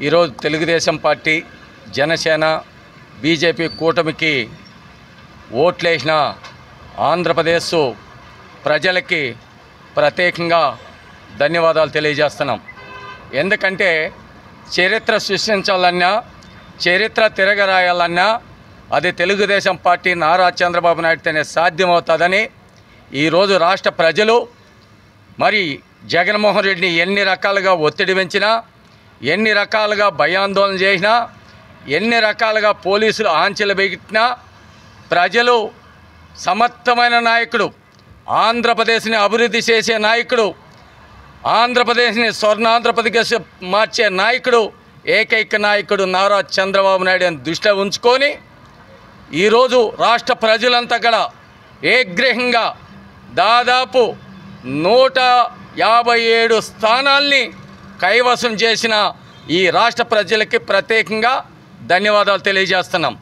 ఈరోజు Telugu Desam party, Janasena, BJP కూటమికి ఓట్లేసిన ఆంధ్రప్రదేశ్ ప్రజలకి ప్రత్యేకంగా ధన్యవాదాలు తెలియజేస్తున్నాం. ఎందుకంటే చరిత్ర సృష్టించాలన్నా, చరిత్ర తిరగరాయాలన్నా అది తెలుగుదేశం పార్టీ నారా చంద్రబాబు నాయుడుతోనే సాధ్యమవుతుందని ఈరోజు రాష్ట్ర ప్రజలు మరి జగన్మోహన్ రెడ్డిని ఎన్ని రకాలుగా ఒత్తిడి పెంచినా, ఎన్ని రకాలుగా భయాందోళన చేసినా, ఎన్ని రకాలుగా పోలీసులు ఆంక్షలు పెట్టినా ప్రజలు సమర్థమైన నాయకుడు, ఆంధ్రప్రదేశ్ని అభివృద్ధి చేసే నాయకుడు, ఆంధ్రప్రదేశ్ని స్వర్ణాంధ్రప్రదేశ్ మార్చే నాయకుడు, ఏకైక నాయకుడు నారా చంద్రబాబు నాయుడు అని దృష్టిలో ఉంచుకొని ఈరోజు రాష్ట్ర ప్రజలంతా కూడా ఏగ్రహంగా దాదాపు 157 స్థానాల్ని కైవసం చేసిన ఈ రాష్ట్ర ప్రజలకి ప్రత్యేకంగా ధన్యవాదాలు తెలియజేస్తున్నాం.